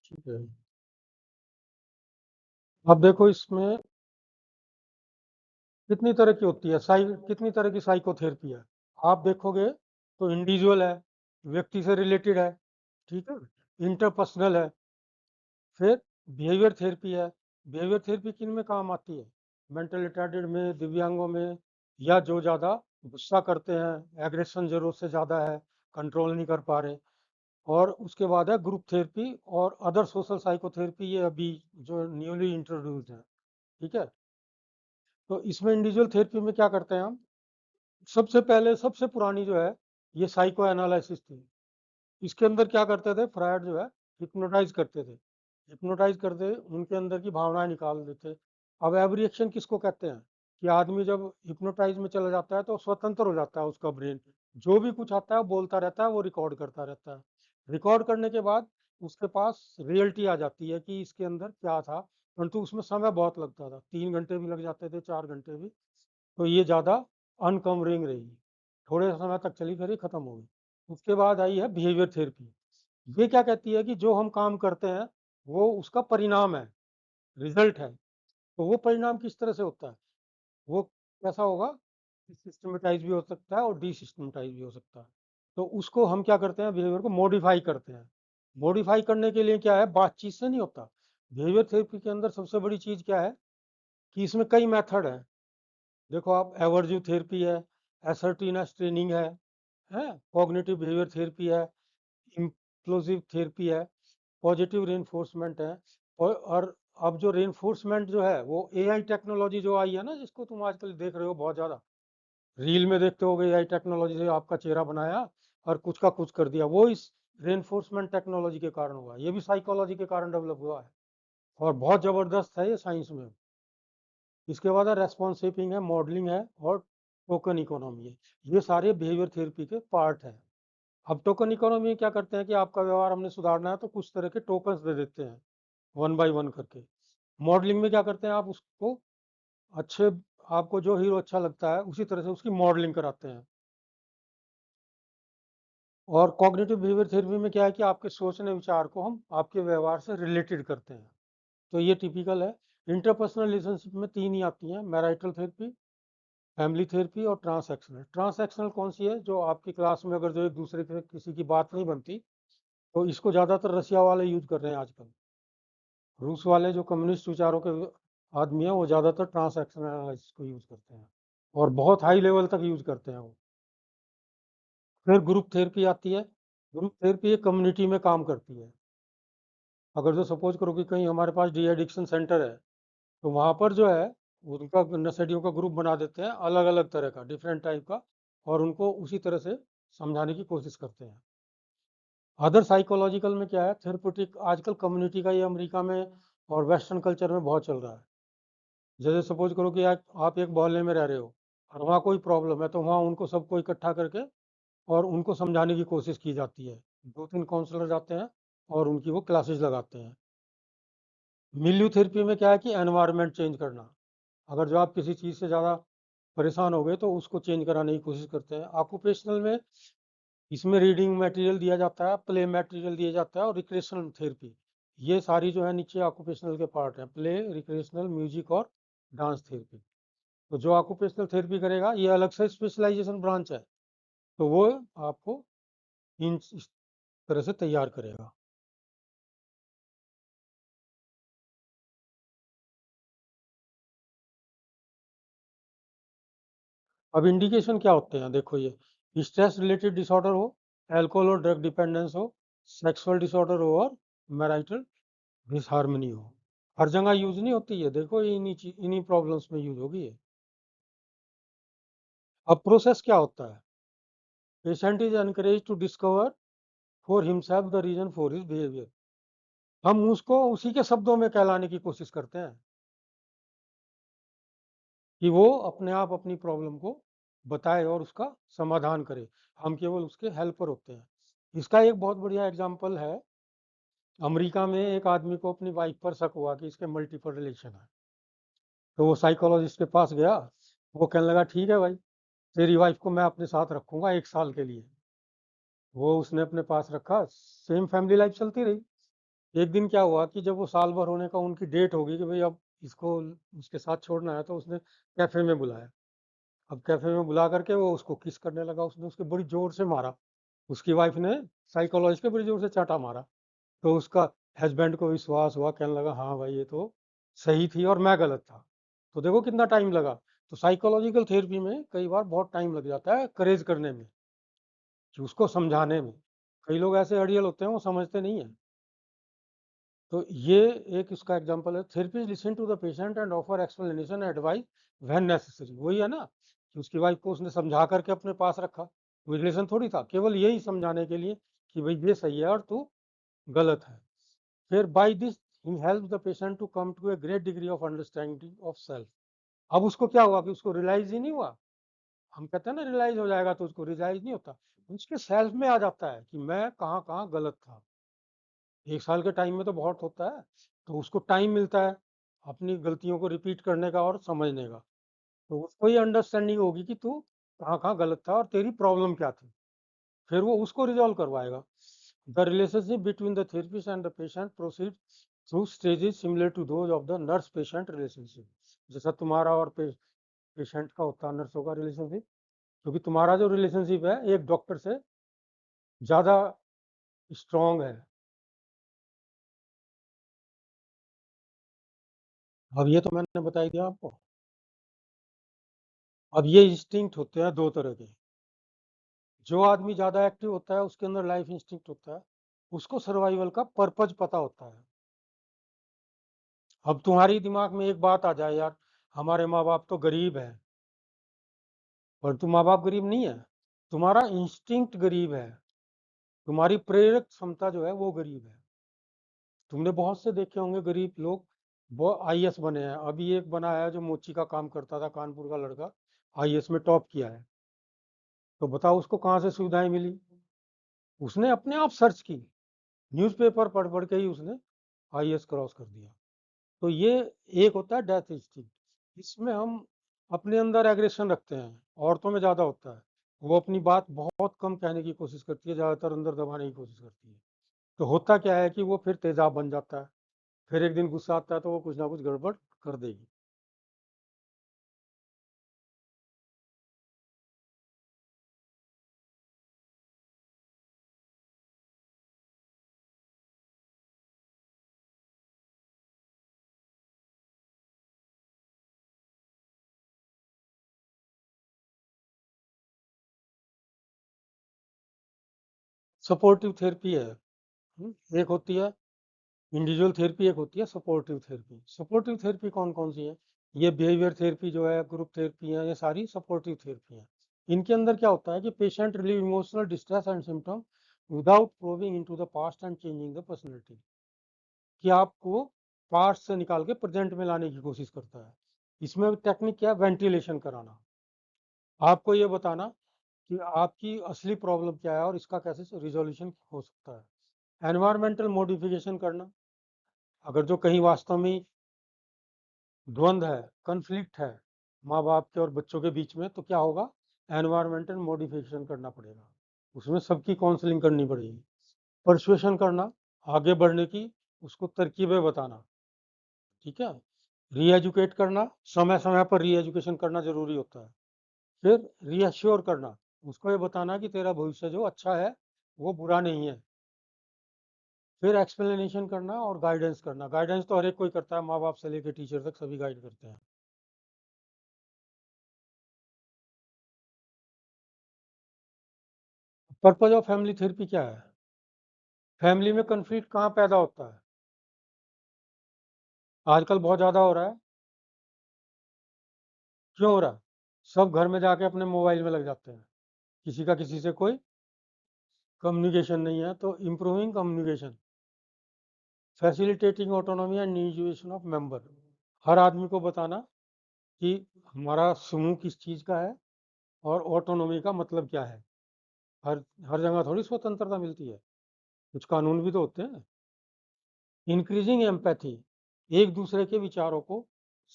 ठीक है। अब देखो इसमें कितनी तरह की होती है कितनी तरह की साइकोथेरेपी है। आप देखोगे तो इंडिविजुअल है, व्यक्ति से रिलेटेड है, ठीक है, इंटरपर्सनल है, फिर बिहेवियर थेरेपी है। बिहेवियर थेरेपी किन में काम आती है? मेंटल रिटार्डेड में, दिव्यांगों में, या जो ज़्यादा गुस्सा करते हैं, एग्रेशन जरूरत से ज़्यादा है, कंट्रोल नहीं कर पा रहे। और उसके बाद है ग्रुप थेरेपी और अदर सोशल साइकोथेरेपी, ये अभी जो न्यूली इंट्रोड्यूस्ड है। ठीक है। तो इसमें इंडिविजुअल थेरेपी में क्या करते हैं हम? सबसे पहले सबसे पुरानी जो है ये साइको एनालिसिस थी। इसके अंदर क्या करते थे? फ्रायड जो है हिप्नोटाइज करते थे, हिप्नोटाइज करते उनके अंदर की भावनाएं निकाल देते। अब एब्रिएक्शन किसको कहते हैं? कि आदमी जब हिप्नोटाइज में चला जाता है तो स्वतंत्र हो जाता है उसका ब्रेन, जो भी कुछ आता है वो बोलता रहता है, वो रिकॉर्ड करता रहता है। रिकॉर्ड करने के बाद उसके पास रियलिटी आ जाती है कि इसके अंदर क्या था। परंतु उसमें समय बहुत लगता था, 3 घंटे भी लग जाते थे, 4 घंटे भी। तो ये ज़्यादा अनकवरिंग रही, थोड़े समय तक चली, फिर ये खत्म हो गई। उसके बाद आई है बिहेवियर थेरेपी। ये क्या कहती है कि जो हम काम करते हैं वो उसका परिणाम है, रिजल्ट है। तो वो परिणाम किस तरह से होता है? वो कैसा होगा? सिस्टमेटाइज भी हो सकता है और डिसिस्टमेटाइज भी हो सकता है। तो उसको हम क्या करते हैं? बिहेवियर को मॉडिफाई करते हैं। मॉडिफाई करने के लिए क्या है? बातचीत से नहीं होता। बिहेवियर थेरेपी के अंदर सबसे बड़ी चीज क्या है? कि इसमें कई मेथड है। देखो आप, एवर्जिव थेरेपी है, असर्टिवनेस ट्रेनिंग है, कॉग्निटिव बिहेवियर थेरेपी है, इंक्लूसिव थेरेपी है, पॉजिटिव रेनफोर्समेंट है। और अब जो रेनफोर्समेंट जो है वो एआई टेक्नोलॉजी जो आई है ना, जिसको तुम आजकल देख रहे हो बहुत ज़्यादा, रील में देखते हो, एआई टेक्नोलॉजी से आपका चेहरा बनाया और कुछ का कुछ कर दिया, वो इस रेनफोर्समेंट टेक्नोलॉजी के कारण हुआ। ये भी साइकोलॉजी के कारण डेवलप हुआ है और बहुत ज़बरदस्त है ये साइंस में। इसके बाद है रेस्पॉन्स शेपिंग है, मॉडलिंग है और टोकन इकोनॉमी है। ये सारे बिहेवियर थेरेपी के पार्ट हैं। अब टोकन इकोनॉमी में क्या करते हैं कि आपका व्यवहार हमने सुधारना है तो कुछ तरह के टोकन्स दे देते हैं, वन बाय वन करके। मॉडलिंग में क्या करते हैं? आप उसको अच्छे, आपको जो हीरो अच्छा लगता है उसी तरह से उसकी मॉडलिंग कराते हैं। और कॉग्निटिव बिहेवियर थेरेपी में क्या है कि आपके सोचने विचार को हम आपके व्यवहार से रिलेटेड करते हैं। तो ये टिपिकल है। इंटरपर्सनल रिलेशनशिप में 3 ही आती हैं: मैरिटल थेरेपी, फैमिली थेरेपी और ट्रांसैक्शनल। ट्रांसैक्शनल कौन सी है? जो आपकी क्लास में अगर जो एक दूसरे के किसी की बात नहीं बनती, तो इसको ज़्यादातर रसिया वाले यूज कर रहे हैं आजकल। रूस वाले जो कम्युनिस्ट विचारों के आदमी हैं वो ज़्यादातर ट्रांसैक्शनल एनालिसिस को यूज करते हैं और बहुत हाई लेवल तक यूज करते हैं वो। फिर ग्रुप थेरेपी आती है। ग्रुप थेरेपी एक कम्युनिटी में काम करती है। अगर जो सपोज करो कि कहीं हमारे पास डी एडिक्शन सेंटर है, तो वहाँ पर जो है उनका नशेड़ियों का ग्रुप बना देते हैं, अलग अलग तरह का, डिफरेंट टाइप का, और उनको उसी तरह से समझाने की कोशिश करते हैं। अदर साइकोलॉजिकल में क्या है? थेरेप्यूटिक आजकल कम्युनिटी का ये अमेरिका में और वेस्टर्न कल्चर में बहुत चल रहा है। जैसे सपोज करो कि आप एक मोहल्ले में रह रहे हो और वहाँ कोई प्रॉब्लम है, तो वहाँ उनको सबको इकट्ठा करके और उनको समझाने की कोशिश की जाती है। 2-3 काउंसलर जाते हैं और उनकी वो क्लासेस लगाते हैं। मिल्यू थेरेपी में क्या है कि एनवायरनमेंट चेंज करना। अगर जो आप किसी चीज़ से ज़्यादा परेशान हो गए तो उसको चेंज कराने की कोशिश करते हैं। ऑक्यूपेशनल में इसमें रीडिंग मटेरियल दिया जाता है, प्ले मटेरियल दिया जाता है और रिक्रिएशनल थेरेपी। ये सारी जो है नीचे ऑक्यूपेशनल के पार्ट हैं: प्ले, रिक्रिएशनल, म्यूजिक और डांस थेरेपी। तो जो ऑक्यूपेशनल थेरेपी करेगा ये अलग से स्पेशलाइजेशन ब्रांच है, तो वो आपको इस तरह से तैयार करेगा। अब इंडिकेशन क्या होते हैं? देखो, ये स्ट्रेस रिलेटेड डिसऑर्डर हो, अल्कोहल और ड्रग डिपेंडेंस हो, सेक्सुअल डिसऑर्डर हो और मैरिटल डिसहार्मनी हो। हर जगह यूज नहीं होती है, देखो ये इन्हीं प्रॉब्लम्स में यूज होगी ये। अब प्रोसेस क्या होता है? Patient is encourage to discover for himself the reason for his behaviour. हम उसको उसी के शब्दों में कहलाने की कोशिश करते हैं कि वो अपने आप अपनी प्रॉब्लम को बताए और उसका समाधान करे। हम केवल उसके हेल्पर होते हैं। इसका एक बहुत बढ़िया एग्जाम्पल है, अमेरिका में एक आदमी को अपनी वाइफ पर शक हुआ कि इसके मल्टीपल रिलेशन है। तो वो साइकोलॉजिस्ट के पास गया। वो कहने लगा, ठीक है भाई, तेरी वाइफ को मैं अपने साथ रखूंगा 1 साल के लिए। वो उसने अपने पास रखा, सेम फैमिली लाइफ चलती रही। एक दिन क्या हुआ कि जब वो साल भर होने का उनकी डेट होगी कि भाई अब इसको उसके साथ छोड़ना है, तो उसने कैफे में बुलाया। अब कैफे में बुला करके वो उसको किस करने लगा, उसने उसके बड़ी जोर से मारा। उसकी वाइफ ने साइकोलॉजिस्ट के बड़ी जोर से चाटा मारा। तो उसका हस्बैंड को विश्वास हुआ, कहने लगा हाँ भाई ये तो सही थी और मैं गलत था। तो देखो कितना टाइम लगा। तो साइकोलॉजिकल थेरेपी में कई बार बहुत टाइम लग जाता है करेज करने में, कि उसको समझाने में। कई लोग ऐसे अड़ियल होते हैं, वो समझते नहीं है। तो ये एक इसका एग्जांपल है। Therapist listen to the patient and offer explanation advice when necessary. वही है ना कि उसकी वाइफ को उसने समझा करके अपने पास रखा। वो रिलेशन थोड़ी था, केवल यही समझाने के लिए कि भाई ये सही है और तू गलत है। फिर by this he help the patient to come to a great degree of understanding of self. अब उसको क्या हुआ कि उसको रियलाइज ही नहीं हुआ। हम कहते हैं ना रियलाइज हो जाएगा, तो उसको रियलाइज नहीं होता। उसके सेल्फ में आ जाता है कि मैं कहाँ कहाँ गलत था। 1 साल के टाइम में तो बहुत होता है। तो उसको टाइम मिलता है अपनी गलतियों को रिपीट करने का और समझने का। तो उसको ये अंडरस्टैंडिंग होगी कि तू कहाँ कहाँ गलत था और तेरी प्रॉब्लम क्या थी। फिर वो उसको रिजॉल्व करवाएगा। The relationship between the therapist and the patient proceed through stages similar to those of the nurse patient relationship. जैसा तुम्हारा और पेशेंट का होता है, नर्सों का रिलेशनशिप। क्योंकि तुम्हारा जो रिलेशनशिप है एक डॉक्टर से ज़्यादा स्ट्रांग है। अब ये तो मैंने बता ही दिया आपको। अब ये इंस्टिंक्ट होते हैं दो तरह के। जो आदमी ज़्यादा एक्टिव होता है उसके अंदर लाइफ इंस्टिंक्ट होता है, उसको सर्वाइवल का पर्पज पता होता है। अब तुम्हारी दिमाग में एक बात आ जाए, यार हमारे माँ बाप तो गरीब है, पर तुम माँ बाप गरीब नहीं है, तुम्हारा इंस्टिंक्ट गरीब है, तुम्हारी प्रेरक क्षमता जो है वो गरीब है। तुमने बहुत से देखे होंगे गरीब लोग, वो आईएएस बने हैं। अभी एक बना है जो मोची का काम करता था, कानपुर का लड़का, आईएएस में टॉप किया है। तो बताओ उसको कहाँ से सुविधाएं मिली। उसने अपने आप सर्च की, न्यूज़पेपर पढ़ पढ़ के ही उसने आईएएस क्रॉस कर दिया। तो ये एक होता है डेथ इंस्टिंक्ट। इसमें हम अपने अंदर एग्रेशन रखते हैं, औरतों में ज़्यादा होता है। वो अपनी बात बहुत कम कहने की कोशिश करती है, ज़्यादातर अंदर दबाने की कोशिश करती है। तो होता क्या है कि वो फिर तेजाब बन जाता है। फिर एक दिन गुस्सा आता है तो वो कुछ ना कुछ गड़बड़ कर देगी। सपोर्टिव थेरेपी है। एक होती है इंडिविजुअल थेरेपी, एक होती है सपोर्टिव थेरेपी। सपोर्टिव थेरेपी कौन कौन सी है? ये बिहेवियर थेरेपी जो है, ग्रुप थेरेपी है, ये सारी सपोर्टिव थेरेपी है। इनके अंदर क्या होता है कि patient relieve emotional distress and symptom without proving into the past and changing the personality. कि आपको पास्ट से निकाल के प्रेजेंट में लाने की कोशिश करता है। इसमें टेक्निक क्या है? वेंटिलेशन कराना। आपको ये बताना कि आपकी असली प्रॉब्लम क्या है और इसका कैसे रिजोल्यूशन हो सकता है। एनवायरमेंटल मॉडिफिकेशन करना। अगर जो कहीं वास्तव में द्वंद्व है, कन्फ्लिक्ट है माँ बाप के और बच्चों के बीच में, तो क्या होगा? एनवायरमेंटल मॉडिफिकेशन करना पड़ेगा। उसमें सबकी काउंसलिंग करनी पड़ेगी। परसुएशन करना, आगे बढ़ने की उसको तरकीबें बताना। ठीक है। री एजुकेट करना, समय समय पर री एजुकेशन करना जरूरी होता है। फिर रीअश्योर करना, उसको ये बताना कि तेरा भविष्य जो अच्छा है वो बुरा नहीं है। फिर एक्सप्लेनेशन करना और गाइडेंस करना। गाइडेंस तो हर एक कोई करता है, माँ बाप से लेकर टीचर तक सभी गाइड करते हैं। पर्पज ऑफ फैमिली थेरेपी क्या है? फैमिली में कन्फ्लिक्ट कहाँ पैदा होता है? आजकल बहुत ज़्यादा हो रहा है। क्यों हो रहा है? सब घर में जाके अपने मोबाइल में लग जाते हैं, किसी का किसी से कोई कम्युनिकेशन नहीं है। तो improving communication, facilitating autonomy and individuation of member. हर आदमी को बताना कि हमारा समूह किस चीज़ का है और ऑटोनॉमी का मतलब क्या है। हर हर जगह थोड़ी स्वतंत्रता मिलती है, कुछ कानून भी तो होते हैं। इंक्रीजिंग एम्पैथी, एक दूसरे के विचारों को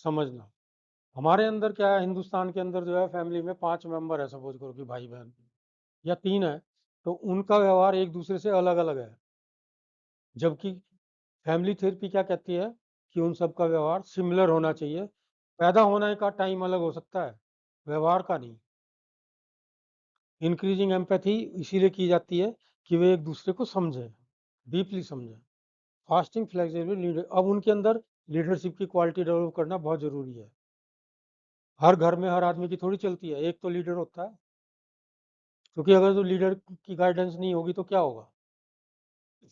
समझना। हमारे अंदर क्या है, हिंदुस्तान के अंदर जो है फैमिली में 5 मेंबर है, सपोज करो कि भाई बहन, या 3 है। तो उनका व्यवहार एक दूसरे से अलग अलग है। जबकि फैमिली थेरेपी क्या कहती है कि उन सब का व्यवहार सिमिलर होना चाहिए। पैदा होने का टाइम अलग हो सकता है, व्यवहार का नहीं। इंक्रीजिंग एम्पैथी इसीलिए की जाती है कि वे एक दूसरे को समझें, डीपली समझें। फास्टिंग फ्लेक्सिबल लीडर, अब उनके अंदर लीडरशिप की क्वालिटी डेवलप करना बहुत ज़रूरी है। हर घर में हर आदमी की थोड़ी चलती है, एक तो लीडर होता है, क्योंकि अगर तो लीडर की गाइडेंस नहीं होगी तो क्या होगा?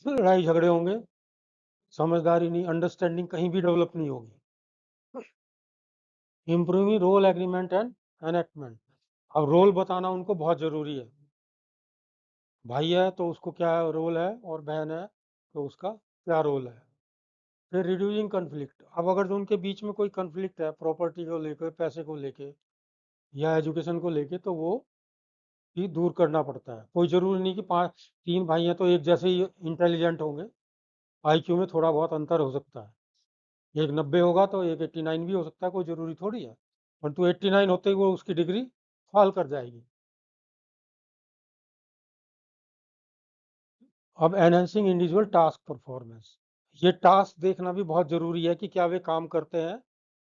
लड़ाई झगड़े होंगे, समझदारी नहीं, अंडरस्टैंडिंग कहीं भी डेवलप नहीं होगी। Improving role agreement and enactment, अब रोल बताना उनको बहुत ज़रूरी है। भाई है तो उसको क्या रोल है, और बहन है तो उसका क्या रोल है। फिर रिड्यूसिंग कन्फ्लिक्ट, अब अगर जो उनके बीच में कोई कन्फ्लिक्ट है प्रॉपर्टी को लेकर, पैसे को लेके या एजुकेशन को लेके, तो वो भी दूर करना पड़ता है। कोई ज़रूरी नहीं कि तीन भाई हैं तो एक जैसे ही इंटेलिजेंट होंगे, आईक्यू में थोड़ा बहुत अंतर हो सकता है, एक 90 होगा तो एक 89 भी हो सकता है, कोई ज़रूरी थोड़ी है। परंतु 89 होते ही वो उसकी डिग्री फॉल कर जाएगी। अब एनहेंसिंग इंडिविजुअल टास्क परफॉर्मेंस, ये टास्क देखना भी बहुत ज़रूरी है कि क्या वे काम करते हैं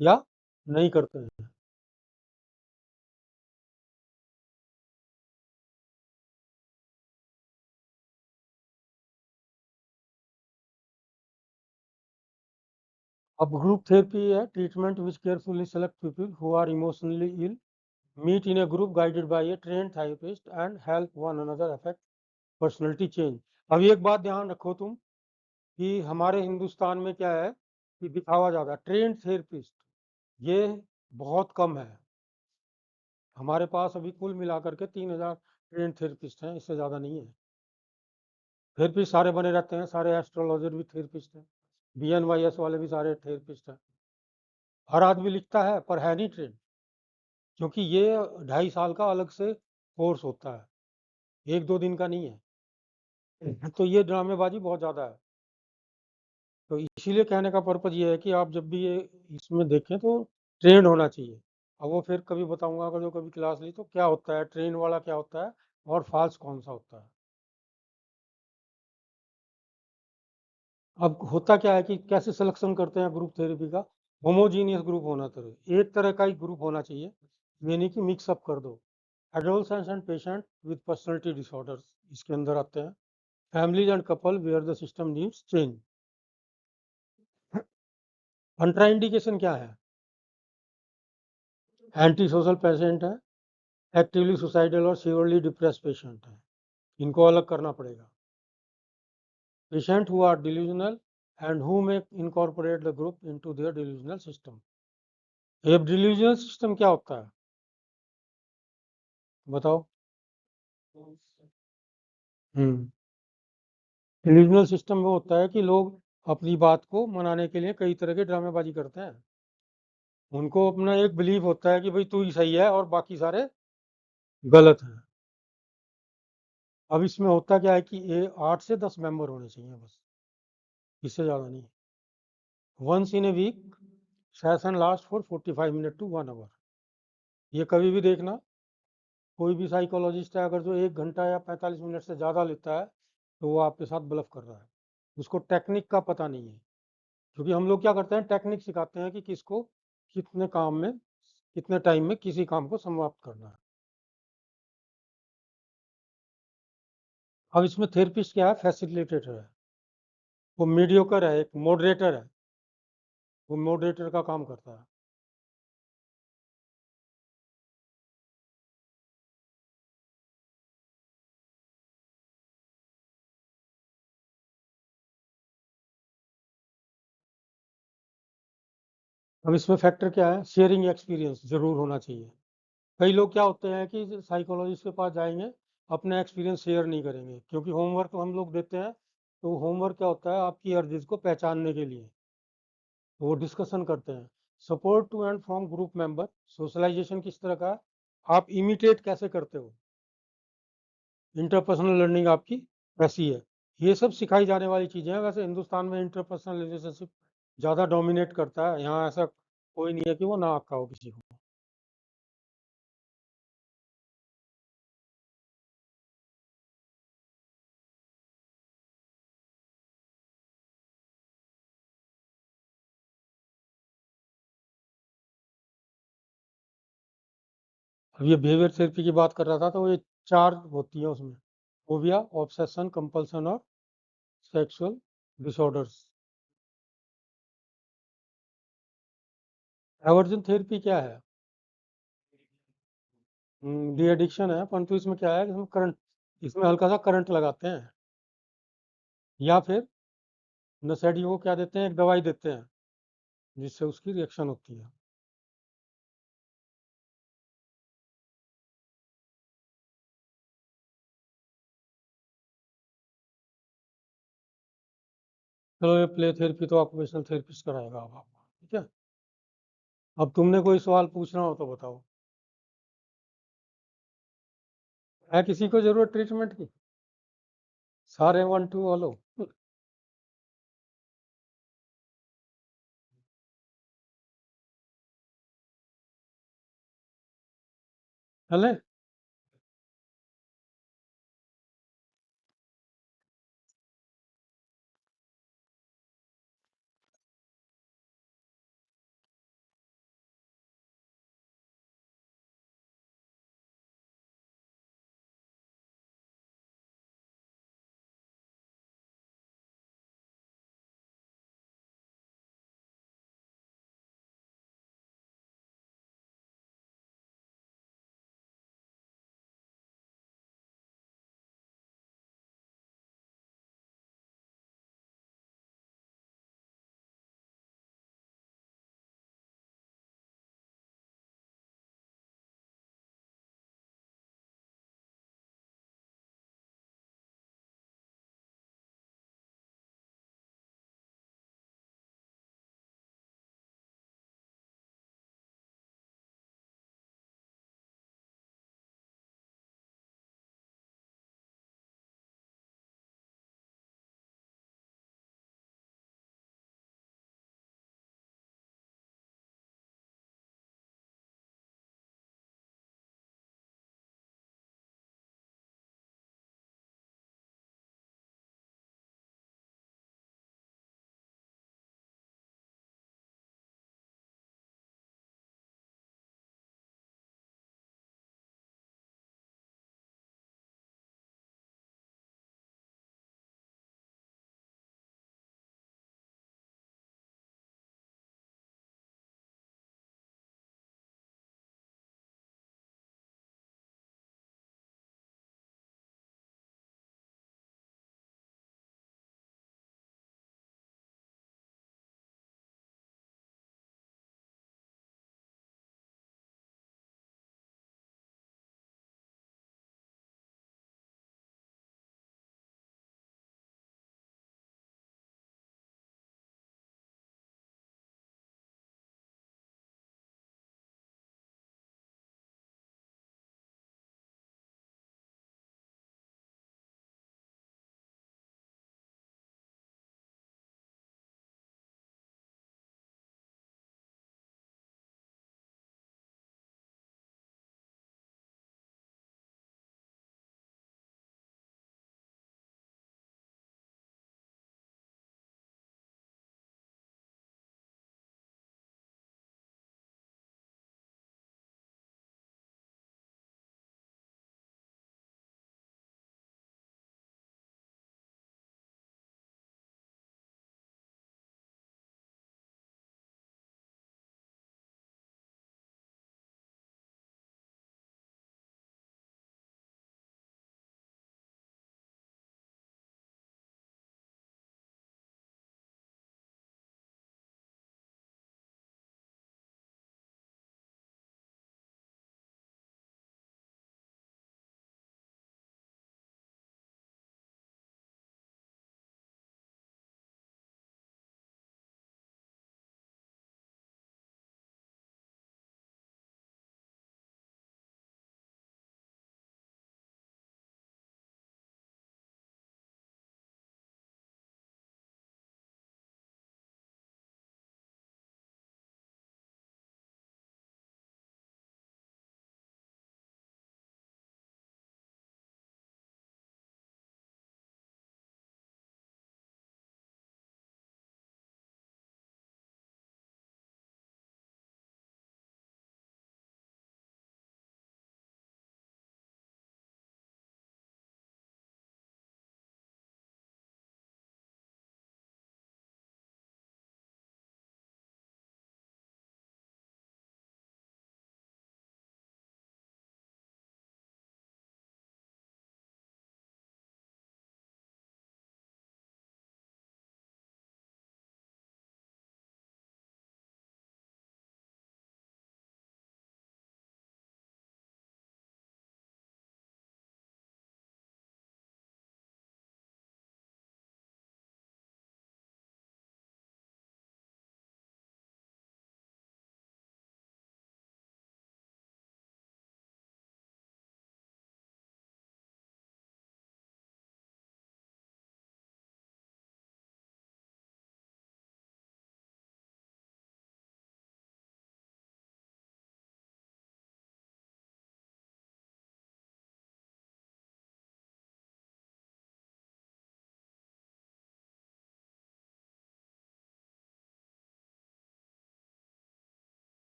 या नहीं करते हैं। अब ग्रुप थेरेपी है treatment which carefully select people who are emotionally ill, meet in a group guided by a trained therapist and help one another affect personality change। अब एक बात ध्यान रखो तुम कि हमारे हिंदुस्तान में क्या है कि दिखावा ज़्यादा, ट्रेंड थेरेपिस्ट ये बहुत कम है। हमारे पास अभी कुल मिलाकर के 3000 ट्रेंड थेरेपिस्ट हैं, इससे ज़्यादा नहीं है। थेरेपिस्ट सारे बने रहते हैं, सारे एस्ट्रोलॉजर भी थेरेपिस्ट हैं, BNYS वाले भी सारे थेरेपिस्ट हैं। हर आदमी लिखता है पर है नहीं ट्रेंड, क्योंकि ये 2.5 साल का अलग से कोर्स होता है, 1-2 दिन का नहीं है। तो ये ड्रामेबाजी बहुत ज़्यादा है। तो इसीलिए कहने का पर्पज़ ये है कि आप जब भी ये इसमें देखें तो ट्रेंड होना चाहिए। अब वो फिर कभी बताऊंगा, अगर जो कभी क्लास ली तो क्या होता है ट्रेंड वाला, क्या होता है और फॉल्स कौन सा होता है। अब होता क्या है कि कैसे सिलेक्शन करते हैं ग्रुप थेरेपी का, होमोजीनियस ग्रुप होना चाहिए, एक तरह का ही ग्रुप होना चाहिए, ये नहीं कि मिक्सअप कर दो। Adolescence and patient with personality disorders इसके अंदर आते हैं। Families and couple where the system needs change. Contraindication क्या है? एंटी सोशल पेशेंट है, एक्टिवली सुसाइडल और सीवियरली डिप्रेस पेशेंट है, इनको अलग करना पड़ेगा। Patient who are delusional and who may incorporate the group into their delusional system. ये डिल्यूजनल सिस्टम क्या होता है बताओ? डिल्यूजनल सिस्टम वो होता है कि लोग अपनी बात को मनाने के लिए कई तरह के ड्रामेबाजी करते हैं। उनको अपना एक बिलीव होता है कि भाई तू ही सही है और बाकी सारे गलत हैं। अब इसमें होता क्या है कि ये 8 से 10 मेंबर होने चाहिए बस, इससे ज़्यादा नहीं। Once in a week session last for 45 minute to 1 hour. ये कभी भी देखना, कोई भी साइकोलॉजिस्ट है अगर जो 1 घंटा या 45 मिनट से ज़्यादा लेता है तो वो आपके साथ ब्लफ कर रहा है, उसको टेक्निक का पता नहीं है। क्योंकि हम लोग क्या करते हैं, टेक्निक सिखाते हैं कि किसको कितने काम में, कितने टाइम में किसी काम को समाप्त करना है। अब इसमें थेरेपिस्ट क्या है, फैसिलिटेटर है, वो मीडियोकर है, एक मॉडरेटर है, वो मॉडरेटर का काम करता है। अब इसमें फैक्टर क्या है, शेयरिंग एक्सपीरियंस जरूर होना चाहिए। कई लोग क्या होते हैं कि साइकोलॉजिस्ट के पास जाएंगे, अपने एक्सपीरियंस शेयर नहीं करेंगे, क्योंकि होमवर्क हम लोग देते हैं तो होमवर्क क्या होता है आपकी अर्जिज को पहचानने के लिए, तो वो डिस्कशन करते हैं। Support to and from group member, socialisation किस तरह का है, आप इमिटेट कैसे करते हो, इंटरपर्सनल लर्निंग आपकी कैसी है, ये सब सिखाई जाने वाली चीज़ें हैं। वैसे हिंदुस्तान में इंटरपर्सनल रिलेशनशिप ज़्यादा डोमिनेट करता है, यहाँ ऐसा कोई नहीं है कि वो ना आता हो किसी को। अब ये बिहेवियर थेरेपी की बात कर रहा था, तो ये 4 होती है उसमें, फोबिया, ऑब्सेशन, कंपल्सन और सेक्सुअल डिसऑर्डर्स। एवर्जन थेरेपी क्या है? डी एडिक्शन है, परंतु इसमें क्या है कि इसमें हल्का सा करंट लगाते हैं, या फिर नशेड़ी को क्या देते हैं, एक दवाई देते हैं जिससे उसकी रिएक्शन होती है। चलो, ये प्ले थेरेपी तो ऑक्यूपेशनल थेरेपिस्ट कराएगा अब आपको, ठीक है। अब तुमने कोई सवाल पूछना हो तो बताओ। है किसी को जरूरत ट्रीटमेंट की? सारे 1 2 वालों? चले?